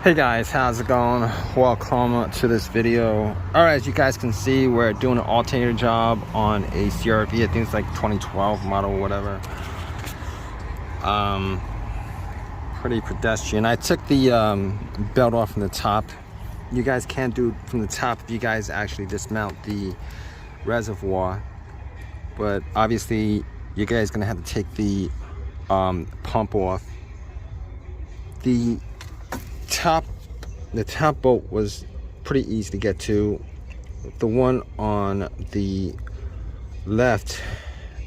Hey guys, how's it going? Welcome to this video. Alright, as you guys can see, we're doing an alternator job on a CRV. I think it's like 2012 model or whatever. Pretty pedestrian. I took the belt off from the top. You guys can't do it from the top if you guys actually dismount the reservoir, but obviously you guys gonna have to take the pump off. The top bolt was pretty easy to get to. The one on the left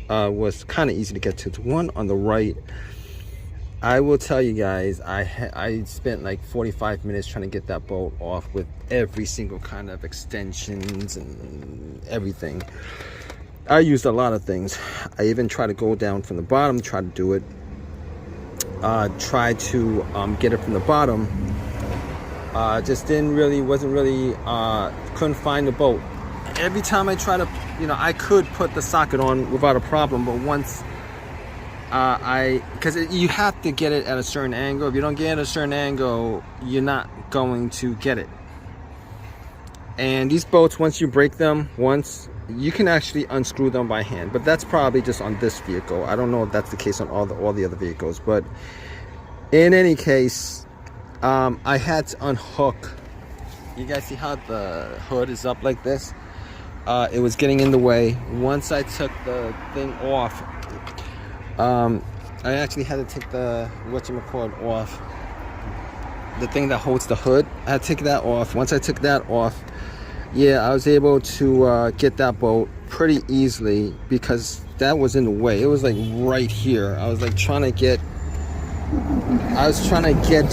was kind of easy to get to. The one on the right, I will tell you guys, I spent like 45 minutes trying to get that bolt off with every single kind of extensions and everything. I used a lot of things. I even tried to go down from the bottom, try to do it. Tried to get it from the bottom. Just wasn't really, couldn't find the bolt. Every time I try to, I could put the socket on without a problem, but once because you have to get it at a certain angle. If you don't get it at a certain angle, you're not going to get it. And these bolts, once you break them once, you can actually unscrew them by hand, but that's probably just on this vehicle. I don't know if that's the case on all the other vehicles, but in any case, I had to unhook. You guys see how the hood is up like this? It was getting in the way. Once I took the thing off, I actually had to take the whatchamacallit off. The thing that holds the hood, I had to take that off. Once I took that off, yeah, I was able to get that bolt pretty easily because that was in the way. It was like right here. I was trying to get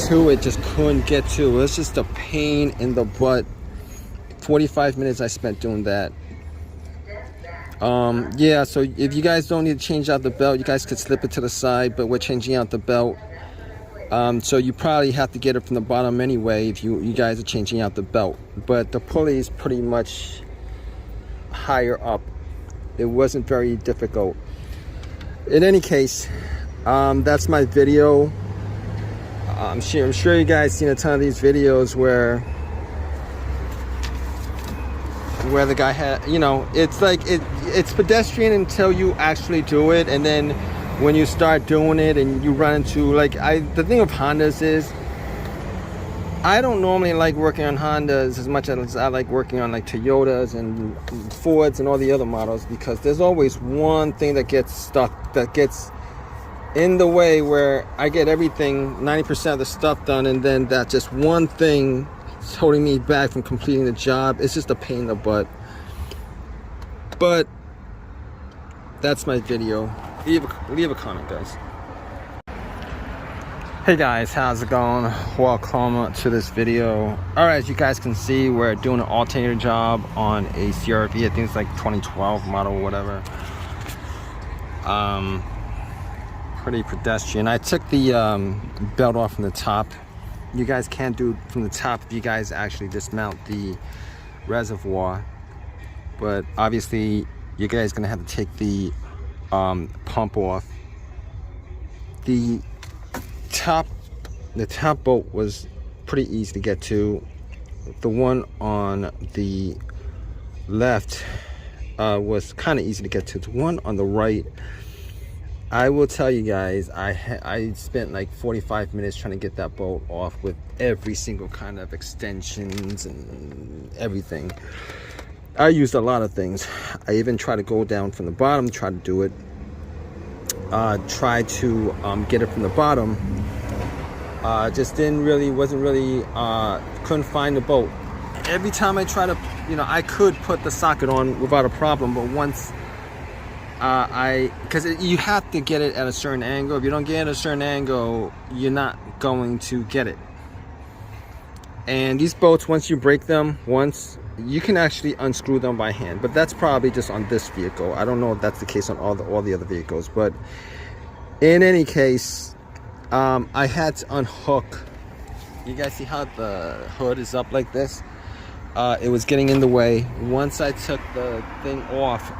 to it, just couldn't get to it. It was just a pain in the butt. 45 minutes I spent doing that. Yeah, so if you guys don't need to change out the belt, you guys could slip it to the side, but we're changing out the belt. So you probably have to get it from the bottom anyway if you guys are changing out the belt. But the pulley is pretty much higher up. It wasn't very difficult. In any case, that's my video. I'm sure you guys seen a ton of these videos where the guy had, it's like it's pedestrian until you actually do it, and then when you start doing it and you run into the thing of Hondas is, I don't normally like working on Hondas as much as I like working on like Toyotas and Fords and all the other models, because there's always one thing that gets stuck, that gets in the way, where I get everything, 90% of the stuff done, and then that just one thing is holding me back from completing the job. It's just a pain in the butt. But that's my video. Leave a comment, guys. Hey guys, how's it going? Welcome to this video. Alright, as you guys can see, we're doing an alternator job on a CRV. I think it's like 2012 model or whatever. Pretty pedestrian. I took the belt off from the top. You guys can't do it from the top if you guys actually dismount the reservoir, but obviously you guys gonna have to take the pump off. The top bolt was pretty easy to get to. The one on the left was kind of easy to get to. The one on the right, I will tell you guys, I spent like 45 minutes trying to get that bolt off with every single kind of extensions and everything. I used a lot of things. I even tried to go down from the bottom, try to do it. Tried to get it from the bottom. Just wasn't really, couldn't find the bolt. Every time I try to, I could put the socket on without a problem, but once because you have to get it at a certain angle. If you don't get it at a certain angle, you're not going to get it. And these bolts, once you break them once, you can actually unscrew them by hand, but that's probably just on this vehicle. I don't know if that's the case on all the other vehicles, but in any case, I had to unhook. You guys see how the hood is up like this? It was getting in the way. Once I took the thing off,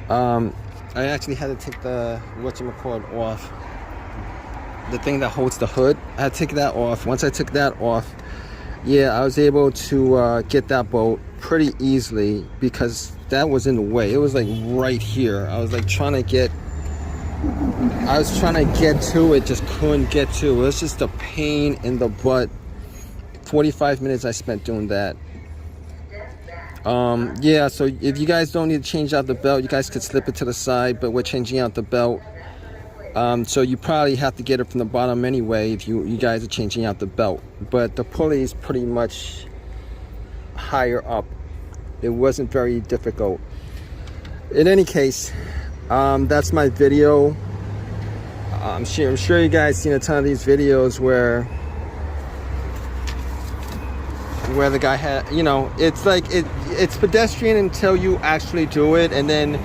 I actually had to take the whatchamacallit off. the thing that holds the hood. I had to take that off. Once I took that off, yeah, I was able to get that bolt pretty easily because that was in the way. It was like right here. I was trying to get to it, just couldn't get to it. It was just a pain in the butt. 45 minutes I spent doing that. Yeah, so if you guys don't need to change out the belt, you guys could slip it to the side, but we're changing out the belt. So you probably have to get it from the bottom anyway if you guys are changing out the belt. But the pulley is pretty much higher up. It wasn't very difficult. In any case, that's my video. I'm sure you guys seen a ton of these videos where the guy had, you know, it's like it's pedestrian until you actually do it, and then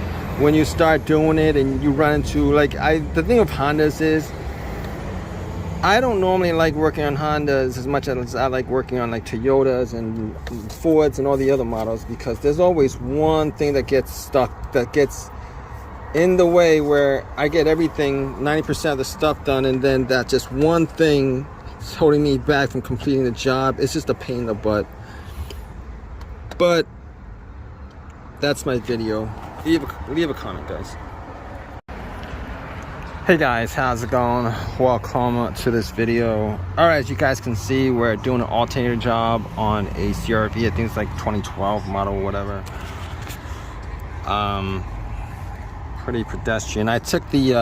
when you start doing it and you run into, like, the thing of Hondas is I don't normally like working on Hondas as much as I like working on like Toyotas and Fords and all the other models, because there's always one thing that gets stuck, that gets in the way, where I get everything, 90% of the stuff done, and then that just one thing is holding me back from completing the job. It's just a pain in the butt. But that's my video. Leave a comment, guys. Hey guys, how's it going? Welcome to this video. Alright, as you guys can see, we're doing an alternator job on a CRV. I think it's like 2012 model or whatever. Pretty pedestrian. I took the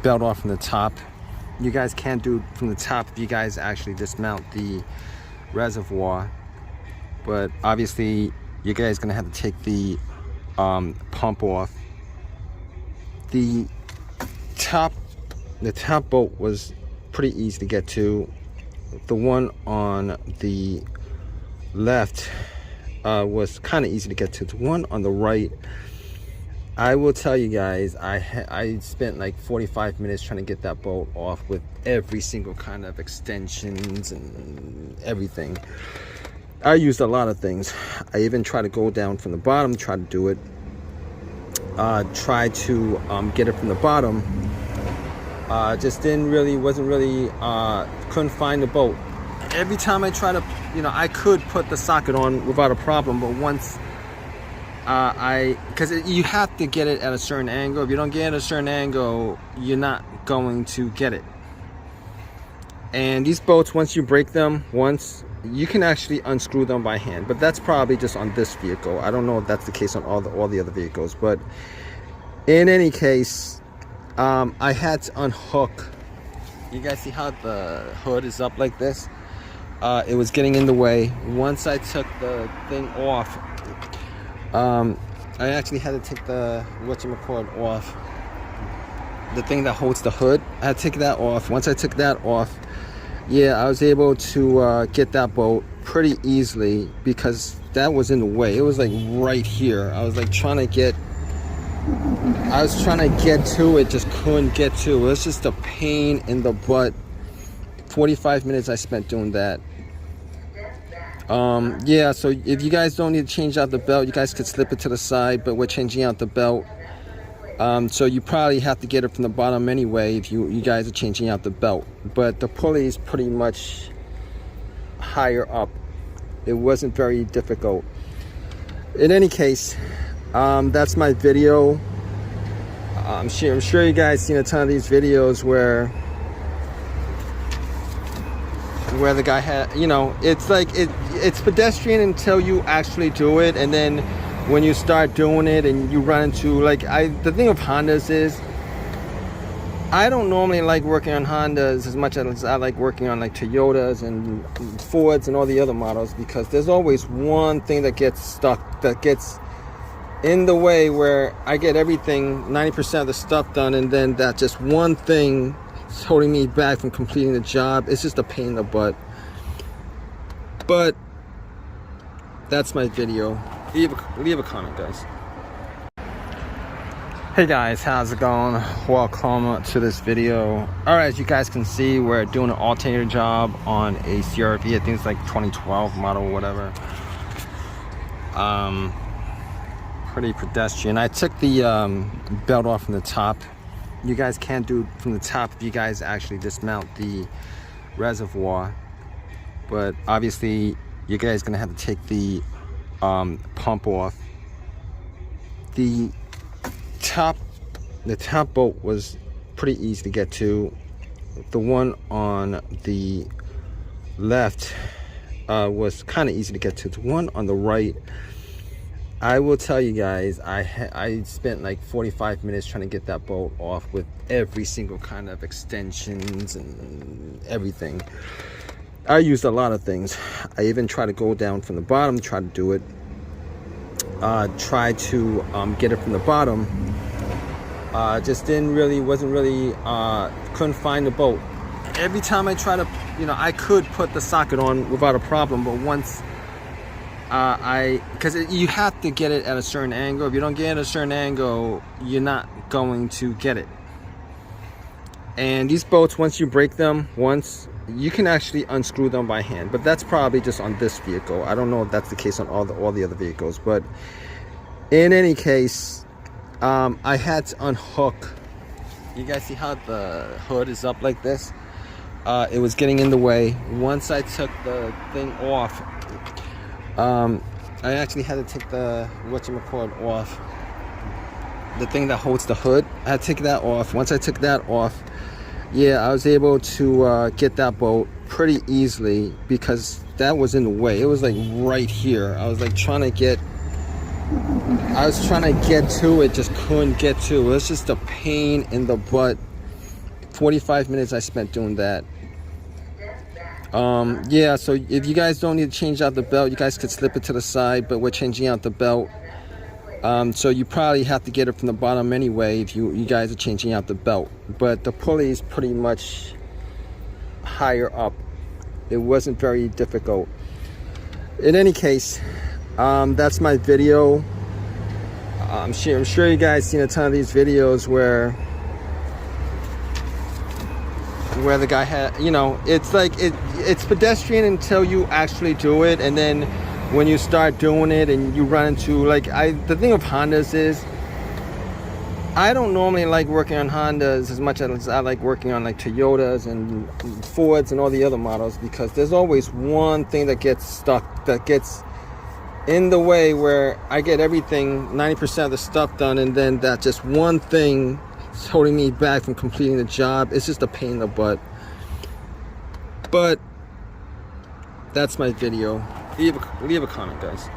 belt off from the top. You guys can't do it from the top if you guys actually dismount the reservoir. But obviously, you guys gonna have to take the pump off. The top bolt was pretty easy to get to. The one on the left was kind of easy to get to. The one on the right, I will tell you guys, I spent like 45 minutes trying to get that bolt off with every single kind of extensions and everything. I used a lot of things. I even tried to go down from the bottom, try to do it. Tried to get it from the bottom. Just wasn't really, couldn't find the bolt. Every time I try to, I could put the socket on without a problem, but once because you have to get it at a certain angle. If you don't get it at a certain angle, you're not going to get it. And these bolts, once you break them once, you can actually unscrew them by hand, but that's probably just on this vehicle. I don't know if that's the case on all the other vehicles, but in any case, I had to unhook. You guys see how the hood is up like this? It was getting in the way. Once I took the thing off, I actually had to take the whatchamacallit off. The thing that holds the hood. I had to take that off. Once I took that off, yeah, I was able to get that bolt pretty easily because that was in the way. It was like right here. I was trying to get to it, just couldn't get to it. It was just a pain in the butt. 45 minutes I spent doing that. Yeah, so if you guys don't need to change out the belt, you guys could slip it to the side, but we're changing out the belt. So you probably have to get it from the bottom anyway if you guys are changing out the belt. But the pulley is pretty much higher up. It wasn't very difficult. In any case, that's my video. I'm sure you guys seen a ton of these videos where the guy had, it's like it's pedestrian until you actually do it, and then when you start doing it and you run into, like, the thing of Hondas is I don't normally like working on Hondas as much as I like working on like Toyotas and Fords and all the other models, because there's always one thing that gets stuck, that gets in the way, where I get everything, 90% of the stuff done, and then that just one thing is holding me back from completing the job. It's just a pain in the butt. But that's my video. Leave a comment, guys. Hey guys, how's it going? Welcome to this video. Alright, as you guys can see, we're doing an alternator job on a CRV. I think it's like 2012 model or whatever. Pretty pedestrian. I took the belt off from the top. you guys can do from the top if you guys actually dismount the reservoir, but obviously you guys gonna have to take the pump off. The top bolt was pretty easy to get to. The one on the left was kind of easy to get to. The one on the right, I will tell you guys, I spent like 45 minutes trying to get that bolt off with every single kind of extensions and everything. I used a lot of things. I even tried to go down from the bottom, try to do it. Tried to get it from the bottom. Just wasn't really, couldn't find the bolt. Every time I try to, I could put the socket on without a problem, but once because you have to get it at a certain angle. If you don't get it at a certain angle, you're not going to get it. And these bolts, once you break them once, you can actually unscrew them by hand, but that's probably just on this vehicle. I don't know if that's the case on all the other vehicles, but in any case, I had to unhook. You guys see how the hood is up like this? It was getting in the way. Once I took the thing off, I actually had to take the whatchamacallit off. The thing that holds the hood, I had to take that off. Once I took that off, yeah, I was able to get that bolt pretty easily because that was in the way. It was like right here. I was trying to get to it, just couldn't get to it. It was just a pain in the butt. 45 minutes I spent doing that. Yeah, so if you guys don't need to change out the belt, you guys could slip it to the side, but we're changing out the belt. So you probably have to get it from the bottom anyway if you guys are changing out the belt. But the pulley is pretty much higher up. It wasn't very difficult. In any case, that's my video. I'm sure you guys seen a ton of these videos where the guy had, it's like it's pedestrian until you actually do it, and then when you start doing it and you run into the thing of Hondas is I don't normally like working on Hondas as much as I like working on Toyotas and Fords and all the other models, because there's always one thing that gets stuck, that gets in the way, where I get everything, 90% of the stuff done, and then that just one thing is holding me back from completing the job. It's just a pain in the butt. But that's my video. Leave a comment, guys.